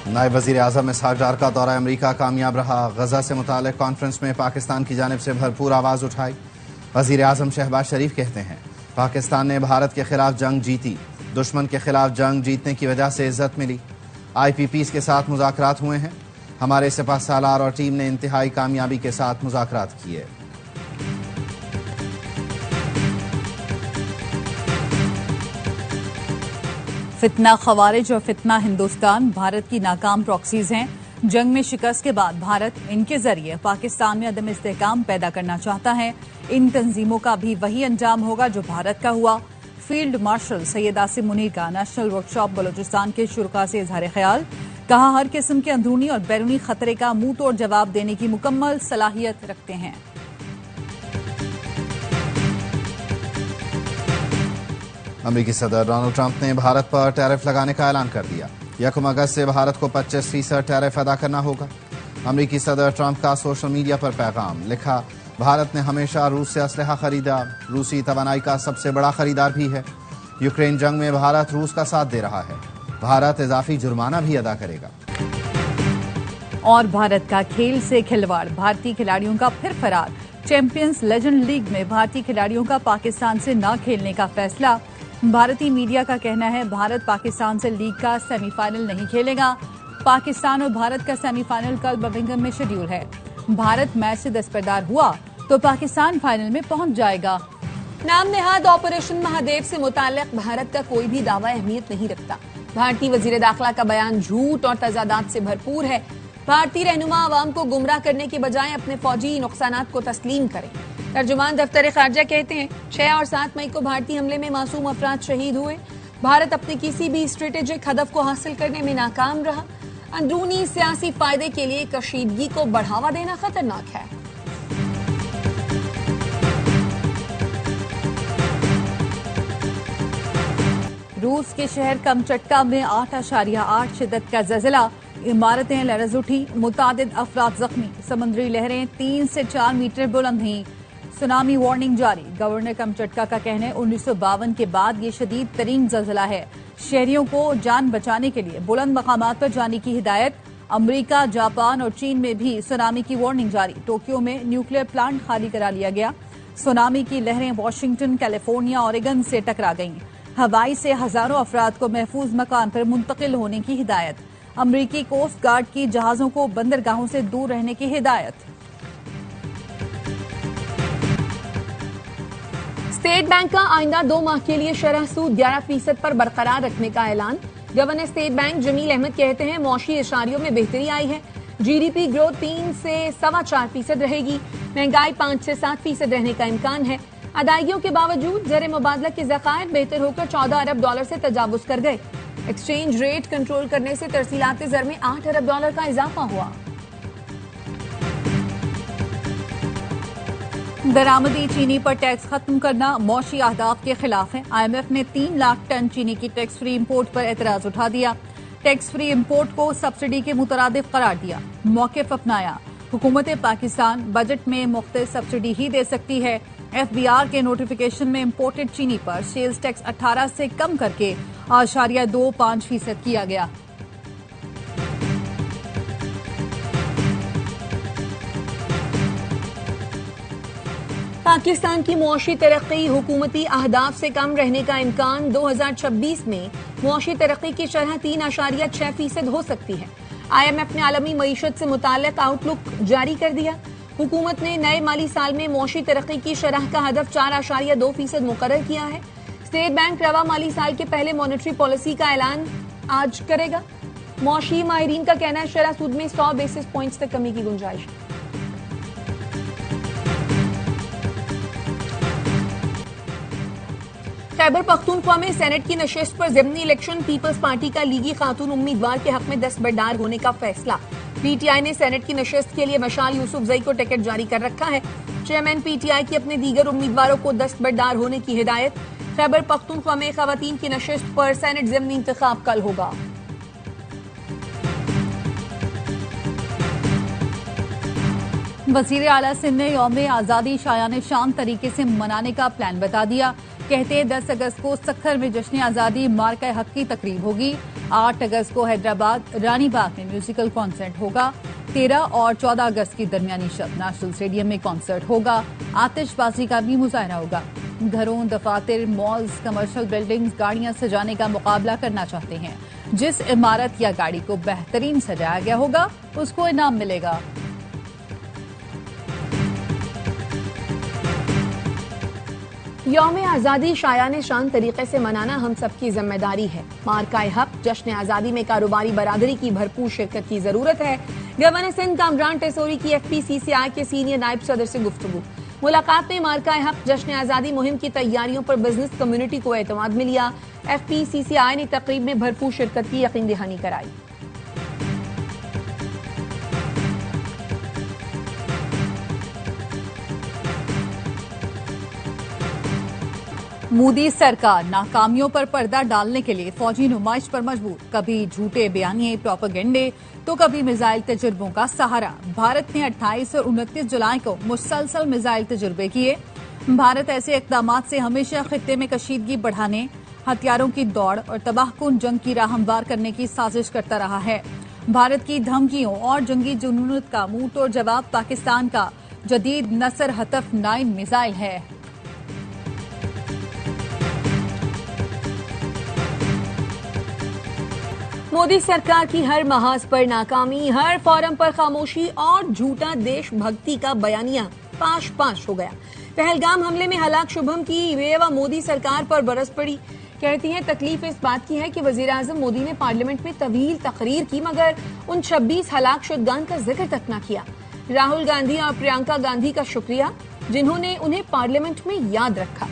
نائب وزیر اعظم اسحاق ڈار کا دورہ امریکہ کامیاب رہا۔ غزہ سے متعلق کانفرنس میں پاکستان کی جانب سے بھرپور آواز اٹھائی۔ وزیر اعظم شہباز شریف کہتے ہیں پاکستان نے بھارت کے خلاف جنگ جیتی، دشمن کے خلاف جنگ جیتنے کی وجہ سے عزت ملی۔ آئی پی پیز کے ساتھ مذاکرات ہوئے ہیں۔ ہمارے سپہ سالار اور ٹیم نے انتہائی کامیابی کے ساتھ مذاکرات کیے۔ فتنہ خوارج اور فتنہ ہندوستان بھارت کی ناکام پراکسیز ہیں۔ جنگ میں شکست کے بعد بھارت ان کے ذریعے پاکستان میں عدم استحکام پیدا کرنا چاہتا ہے۔ ان تنظیموں کا بھی وہی انجام ہوگا جو بھارت کا ہوا۔ فیلڈ مارشل سید عاصم منیر کا نیشنل ورکشاپ بلوچستان کے شرکاء سے اظہار خیال، کہا ہر قسم کے اندرونی اور بیرونی خطرے کا منہ توڑ جواب دینے کی مکمل صلاحیت رکھتے ہیں۔ امریکی صدر ڈونلڈ ٹرمپ نے بھارت پر ٹیرف لگانے کا اعلان کر دیا۔ 1 اگست سے بھارت کو 25% ٹیرف ادا کرنا ہوگا۔ امریکی صدر ٹرمپ کا سوشل میڈیا پر پیغام، لکھا بھارت نے ہمیشہ روس سے اسلحہ خریدا، روسی توانائی کا سب سے بڑا خریدار بھی ہے۔ یوکرین جنگ میں بھارت روس کا ساتھ دے رہا ہے، بھارت اضافی جرمانہ بھی ادا کرے گا۔ اور بھارت کا کھیل سے کھلواڑ، بھارتی کھلاڑیوں کا پھر فرار۔ چیمپئنز لیجنڈ لیگ میں بھارتی کھلاڑیوں کا پاکستان سے نہ کھیلنے کا فیصلہ۔ بھارتی میڈیا کا کہنا ہے بھارت پاکستان سے لیگ کا سیمی فائنل نہیں کھیلے گا۔ پاکستان اور بھارت کا سیمی فائنل کل برمنگھم میں شیڈول ہے۔ بھارت میچ سے دستبردار ہوا تو پاکستان فائنل میں پہنچ جائے گا۔ نام نہاد آپریشن مہادیو سے متعلق بھارت کا کوئی بھی دعویٰ اہمیت نہیں رکھتا۔ بھارتی وزیر داخلہ کا بیان جھوٹ اور تضادات سے بھرپور ہے۔ بھارتی رہنما عوام کو گمراہ کرنے کے بجائے اپنے فوجی نقصانات کو تسلیم کریں۔ ترجمان دفتر خارجہ کہتے ہیں 6 اور 7 مئی کو بھارتی حملے میں معصوم افراد شہید ہوئے۔ بھارت اپنے کسی بھی اسٹریٹجک ہدف کو حاصل کرنے میں ناکام رہا۔ اندرونی سیاسی فائدے کے لیے کشیدگی کو بڑھاوا دینا خطرناک ہے۔ روس کے شہر کمچٹکا میں 8.8 شدت کا زلزلہ، عمارتیں لرز اٹھی، متعدد افراد زخمی، سمندری لہریں 3 سے 4 میٹر بلند ہیں۔ سونامی وارننگ جاری، گورنر کمچٹکا کا کہنا ہے 1952 کے بعد یہ شدید ترین زلزلہ ہے۔ شہریوں کو جان بچانے کے لیے بلند مقامات پر جانے کی ہدایت۔ امریکہ، جاپان اور چین میں بھی سونامی کی وارننگ جاری۔ ٹوکیو میں نیوکلیئر پلانٹ خالی کرا لیا گیا۔ سونامی کی لہریں واشنگٹن، کیلیفورنیا، اوریگن سے ٹکرا گئیں۔ ہوائی سے ہزاروں افراد کو محفوظ مکان پر منتقل ہونے کی ہدایت۔ امریکی کوسٹ گارڈ کی جہازوں کو بندرگاہوں سے دور رہنے کی ہدایت۔ اسٹیٹ بینک کا آئندہ 2 ماہ کے لیے شرح سود 11% پر برقرار رکھنے کا اعلان۔ گورنر اسٹیٹ بینک جمیل احمد کہتے ہیں معاشی اشاریوں میں بہتری آئی ہے۔ جی ڈی پی گروتھ 3 سے 4.25% رہے گی۔ مہنگائی 5 سے 7% رہنے کا امکان ہے۔ ادائیگیوں کے باوجود زر مبادلہ کے ذخائر بہتر ہو کر $14 ارب سے تجاوز کر گئے۔ ایکسچینج ریٹ کنٹرول کرنے سے ترسیلات زر میں $8 ارب کا اضافہ ہوا۔ درآمدی چینی پر ٹیکس ختم کرنا معاشی اہداف کے خلاف ہے۔ آئی ایم ایف نے 3 لاکھ ٹن چینی کی ٹیکس فری امپورٹ پر اعتراض اٹھا دیا۔ ٹیکس فری امپورٹ کو سبسڈی کے مترادف قرار دیا، موقف اپنایا۔ حکومت پاکستان بجٹ میں مختص سبسڈی ہی دے سکتی ہے۔ ایف بی آر کے نوٹیفیکیشن میں امپورٹڈ چینی پر سیلز ٹیکس 18 سے کم کر کے 0.25% کیا گیا۔ پاکستان کی معاشی ترقی حکومتی اہداف سے کم رہنے کا امکان۔ 2026 میں معاشی ترقی کی شرح 3.6% ہو سکتی ہے۔ آئی ایم ایف نے عالمی معیشت سے متعلق آؤٹ لک جاری کر دیا۔ حکومت نے نئے مالی سال میں معاشی ترقی کی شرح کا ہدف 4.2% مقرر کیا ہے۔ اسٹیٹ بینک رواں مالی سال کے پہلے مانیٹری پالیسی کا اعلان آج کرے گا۔ معاشی ماہرین کا کہنا ہے شرح سود میں 100 بیسس پوائنٹس تک کمی کی گنجائش ہے۔ خیبر پختونخوا میں سینٹ کی نشست پر ضمنی الیکشن، پیپلز پارٹی کا لیگی خاتون امیدوار کے حق میں دستبردار ہونے کا فیصلہ۔ پی ٹی آئی نے سینٹ کی نشست کے لیے مشال یوسف زئی کو ٹکٹ جاری کر رکھا ہے۔ چیئرمین پی ٹی آئی کی اپنے دیگر امیدواروں کو دستبردار ہونے کی ہدایت۔ خیبر پختونخوا میں خواتین کی نشست پر سینٹ ضمنی انتخاب کل ہوگا۔ وزیر اعلیٰ سندھ نے یوم آزادی شایان شان طریقے سے منانے کا پلان بتا دیا۔ کہتے ہیں 10 اگست کو سکھر میں جشن آزادی مارکہ حق کی تقریب ہوگی. 8 اگست کو حیدرآباد رانی باغ میں میوزیکل کانسرٹ ہوگا. 13 اور 14 اگست کی درمیانی شب نیشنل اسٹیڈیم میں کانسرٹ ہوگا. آتش بازی کا بھی مظاہرہ ہوگا. گھروں، دفاتر، مالز، کمرشل بلڈنگز گاڑیاں سجانے کا مقابلہ کرنا چاہتے ہیں. جس عمارت یا گاڑی کو بہترین سجایا گیا ہوگا اس کو انعام ملے گا. یوم آزادی شایان شان طریقے سے منانا ہم سب کی ذمہ داری ہے. مارکہ حق جشن آزادی میں کاروباری برادری کی بھرپور شرکت کی ضرورت ہے. گورنر سندھ کامران ٹیسوری کی FPCCI کے سینئر نائب صدر سے گفتگو. ملاقات میں مارکہ حق جشن آزادی مہم کی تیاریوں پر بزنس کمیونٹی کو اعتماد میں لیا. FPCCI نے تقریب میں بھرپور شرکت کی یقین دہانی کرائی. مودی سرکار ناکامیوں پر پردہ ڈالنے کے لیے فوجی نمائش پر مجبور. کبھی جھوٹے بیانیے پروپیگنڈے تو کبھی میزائل تجربوں کا سہارا. بھارت نے 28 اور 29 جولائی کو مسلسل میزائل تجربے کیے. بھارت ایسے اقدامات سے ہمیشہ خطے میں کشیدگی بڑھانے، ہتھیاروں کی دوڑ اور تباہ کن جنگ کی راہ ہموار کرنے کی سازش کرتا رہا ہے. بھارت کی دھمکیوں اور جنگی جنونت کا منہ توڑ جواب پاکستان کا جدید نصر ہتف 9 میزائل ہے. مودی سرکار کی ہر محاذ پر ناکامی، ہر فورم پر خاموشی اور جھوٹا دیش بھکتی کا بیانیہ پاش پاش ہو گیا. پہلگام حملے میں ہلاک شبھم کی بیوہ مودی سرکار پر برس پڑی. کہتی ہیں تکلیف اس بات کی ہے کہ وزیراعظم مودی نے پارلیمنٹ میں طویل تقریر کی مگر ان 26 ہلاک شدگان کا ذکر تک نہ کیا. راہل گاندھی اور پرینکا گاندھی کا شکریہ جنہوں نے انہیں پارلیمنٹ میں یاد رکھا.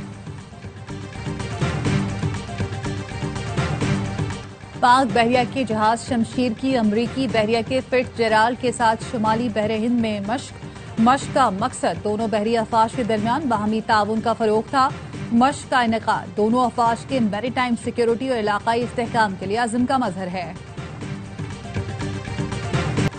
پاک بحریہ کے جہاز شمشیر کی امریکی بحریہ کے فٹز جیرالڈ کے ساتھ شمالی بحر ہند میں مشق کا مقصد دونوں بحری افواج کے درمیان باہمی تعاون کا فروغ تھا. مشق کا انعقاد دونوں افواج کے میری ٹائم سیکیورٹی اور علاقائی استحکام کے لیے عزم کا مظہر ہے.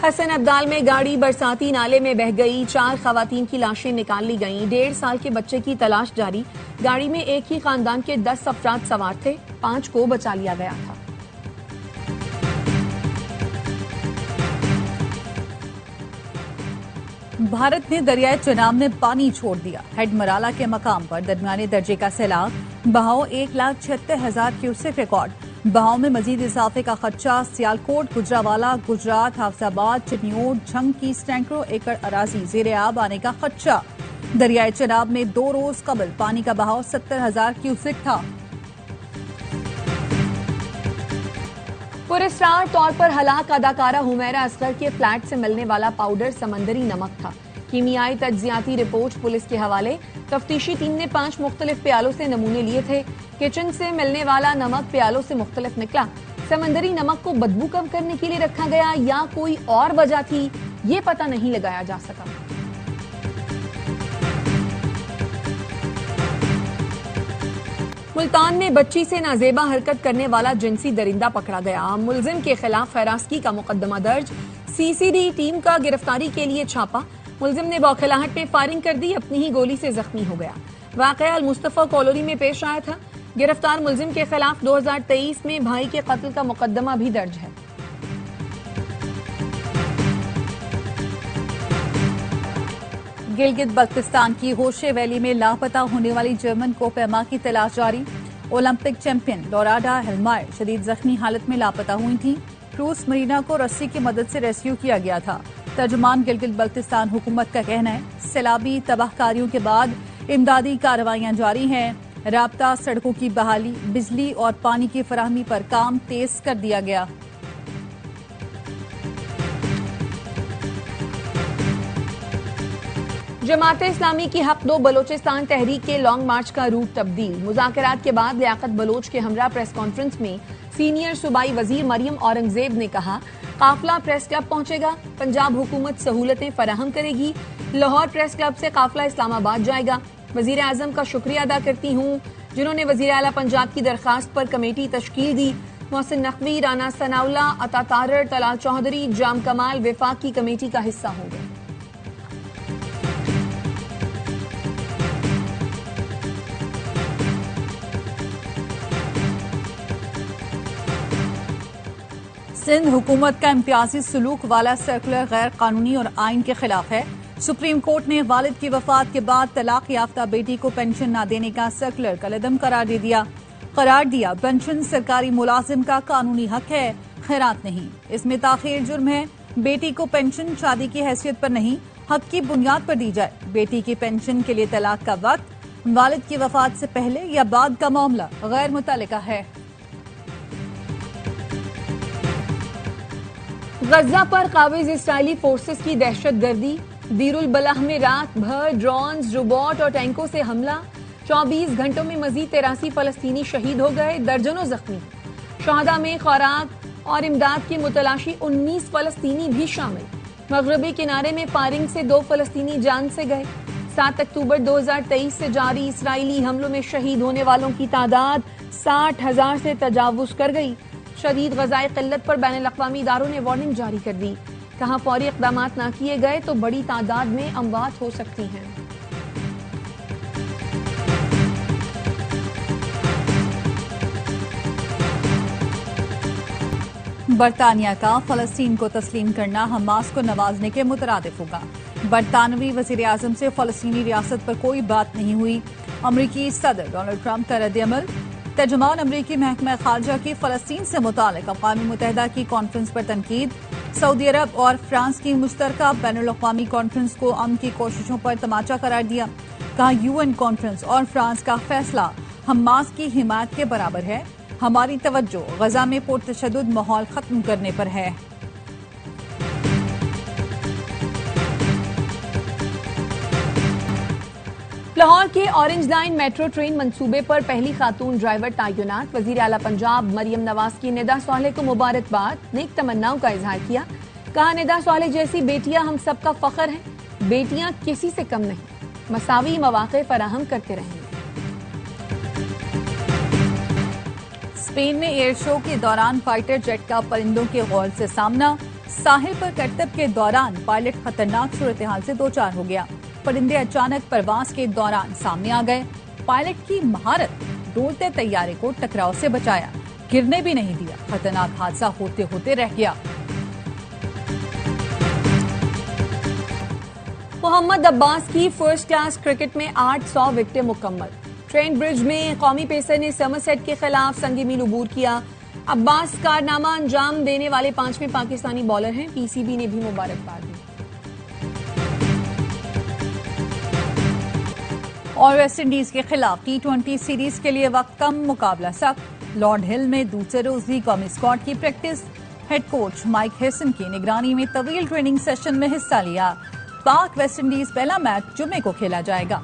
حسن ابدال میں گاڑی برساتی نالے میں بہہ گئی. 4 خواتین کی لاشیں نکال لی گئیں. 1.5 سال کے بچے کی تلاش جاری. گاڑی میں ایک ہی خاندان کے 10 افراد سوار تھے. 5 کو بچا لیا گیا تھا. بھارت نے دریائے چناب میں پانی چھوڑ دیا. ہیڈ مرالا کے مقام پر درمیانے درجے کا سیلاب. بہاؤ 1,76,000 کیوسک ریکارڈ. بہاؤ میں مزید اضافے کا خدشہ. سیالکوٹ، گجرانوالہ، گجرات، حافظ آباد، چنیوٹ، جھنگ کی سینکڑوں ایکڑ اراضی زیر آب آنے کا خدشہ. دریائے چناب میں 2 روز قبل پانی کا بہاؤ 70,000 کیوسک تھا. پراسرار طور پر ہلاک اداکارہ حمیرہ اصغر کے فلیٹ سے ملنے والا پاؤڈر سمندری نمک تھا. کیمیائی تجزیاتی رپورٹ پولیس کے حوالے. تفتیشی ٹیم نے 5 مختلف پیالوں سے نمونے لیے تھے. کچن سے ملنے والا نمک پیالوں سے مختلف نکلا. سمندری نمک کو بدبو کم کرنے کے لیے رکھا گیا یا کوئی اور وجہ تھی یہ پتہ نہیں لگایا جا سکا. ملتان میں بچی سے نازیبا حرکت کرنے والا جنسی درندہ پکڑا گیا. ملزم کے خلاف ہراسگی کا مقدمہ درج. CCD ٹیم کا گرفتاری کے لیے چھاپا. ملزم نے بوکھلاہٹ میں فائرنگ کر دی. اپنی ہی گولی سے زخمی ہو گیا. واقعہ المصطفیٰ کالونی میں پیش آیا تھا. گرفتار ملزم کے خلاف 2023 میں بھائی کے قتل کا مقدمہ بھی درج ہے. گلگت بلتستان کی ہوشے ویلی میں لاپتہ ہونے والی جرمن کوپیما کی تلاش جاری. اولمپک چیمپئن لوراڈا ہیلمائر شدید زخمی حالت میں لاپتہ ہوئی تھیں. کروس مرینا کو رسی کی مدد سے ریسکیو کیا گیا تھا. ترجمان گلگت بلتستان حکومت کا کہنا ہے سیلابی تباہ کاریوں کے بعد امدادی کارروائیاں جاری ہیں. رابطہ، سڑکوں کی بحالی، بجلی اور پانی کی فراہمی پر کام تیز کر دیا گیا. جماعت اسلامی کی حق دو بلوچستان تحریک کے لانگ مارچ کا روٹ تبدیل. مذاکرات کے بعد لیاقت بلوچ کے ہمراہ پریس کانفرنس میں سینئر صوبائی وزیر مریم اورنگزیب نے کہا قافلہ پریس کلب پہنچے گا. پنجاب حکومت سہولتیں فراہم کرے گی. لاہور پریس کلب سے قافلہ اسلام آباد جائے گا. وزیر اعظم کا شکریہ ادا کرتی ہوں جنہوں نے وزیر اعلیٰ پنجاب کی درخواست پر کمیٹی تشکیل دی. محسن نقوی، رانا ثناءاللہ، عطا طارر، طلال چودھری، جام کمال وفاق کی کمیٹی کا حصہ ہوں گے. سندھ حکومت کا امتیازی سلوک والا سرکولر غیر قانونی اور آئین کے خلاف ہے۔ سپریم کورٹ نے والد کی وفات کے بعد طلاق یافتہ بیٹی کو پینشن نہ دینے کا سرکولر کالعدم قرار دیا۔ پینشن سرکاری ملازم کا قانونی حق ہے، خیرات نہیں۔ اس میں تاخیر جرم ہے۔ بیٹی کو پینشن شادی کی حیثیت پر نہیں، حق کی بنیاد پر دی جائے۔ بیٹی کی پینشن کے لیے طلاق کا وقت والد کی وفات سے پہلے یا بعد کا معاملہ غیر متعلقہ ہے۔ غزہ پر قابض اسرائیلی فورسز کی دہشت گردی، دیر البلح میں رات بھر ڈرونز، روبوٹ اور ٹینکوں سے حملہ۔ 24 گھنٹوں میں مزید 83 فلسطینی شہید ہو گئے، درجنوں زخمی۔ شہداء میں خوراک اور امداد کی متلاشی 19 فلسطینی بھی شامل۔ مغربی کنارے میں فائرنگ سے 2 فلسطینی جان سے گئے۔ 7 اکتوبر 2023 سے جاری اسرائیلی حملوں میں شہید ہونے والوں کی تعداد 60,000 سے تجاوز کر گئی۔ شدید غذائی قلت پر بین الاقوامی اداروں نے وارننگ جاری کر دی، کہاں فوری اقدامات نہ کیے گئے تو بڑی تعداد میں اموات ہو سکتی ہیں۔ برطانیہ کا فلسطین کو تسلیم کرنا حماس کو نوازنے کے مترادف ہوگا۔ برطانوی وزیر اعظم سے فلسطینی ریاست پر کوئی بات نہیں ہوئی۔ امریکی صدر ڈونلڈ ٹرمپ کا رد عمل۔ ترجمان امریکی محکمہ خارجہ کی فلسطین سے متعلق اقوام متحدہ کی کانفرنس پر تنقید۔ سعودی عرب اور فرانس کی مشترکہ بین الاقوامی کانفرنس کو امن کی کوششوں پر تماچا قرار دیا، کہا UN کانفرنس اور فرانس کا فیصلہ حماس کی حمایت کے برابر ہے۔ ہماری توجہ غزہ میں پرتشدد ماحول ختم کرنے پر ہے۔ لاہور کے اورنج لائن میٹرو ٹرین منصوبے پر پہلی خاتون ڈرائیور تعینات۔ وزیر اعلیٰ پنجاب مریم نواز کی ندا صالح کو مبارکباد، نیک تمناؤں کا اظہار کیا۔ کہا ندا صالح جیسی بیٹیاں ہم سب کا فخر ہیں، بیٹیاں کسی سے کم نہیں، مساوی مواقع فراہم کرتے رہیں گے۔ اسپین میں ایئر شو کے دوران فائٹر جیٹ کا پرندوں کے غول سے سامنا۔ ساحل پر کرتب کے دوران پائلٹ خطرناک صورتحال سے دوچار ہو گیا۔ پرندے اچانک پرواز کے دوران سامنے آ گئے۔ پائلٹ کی مہارت، ڈولتے طیارے کو ٹکراؤ سے بچایا، گرنے بھی نہیں دیا۔ خطرناک حادثہ ہوتے ہوتے رہ گیا۔ محمد عباس کی فرسٹ کلاس کرکٹ میں 800 وکٹیں مکمل۔ ٹرین برج میں قومی پیسر نے سمرسیٹ کے خلاف سنگ میل عبور کیا۔ عباس کارنامہ انجام دینے والے 5ویں پاکستانی بالر ہیں۔ PCB نے بھی مبارکباد دی۔ اور ویسٹ انڈیز کے خلاف T20 سیریز کے لیے وقت کم، مقابلہ سخت۔ لارڈ ہل میں دوسرے روز بھی قومی اسکواڈ کی پریکٹس۔ ہیڈ کوچ مائک ہیسن کی نگرانی میں طویل ٹریننگ سیشن میں حصہ لیا۔ پاک ویسٹ انڈیز پہلا میچ جمعے کو کھیلا جائے گا۔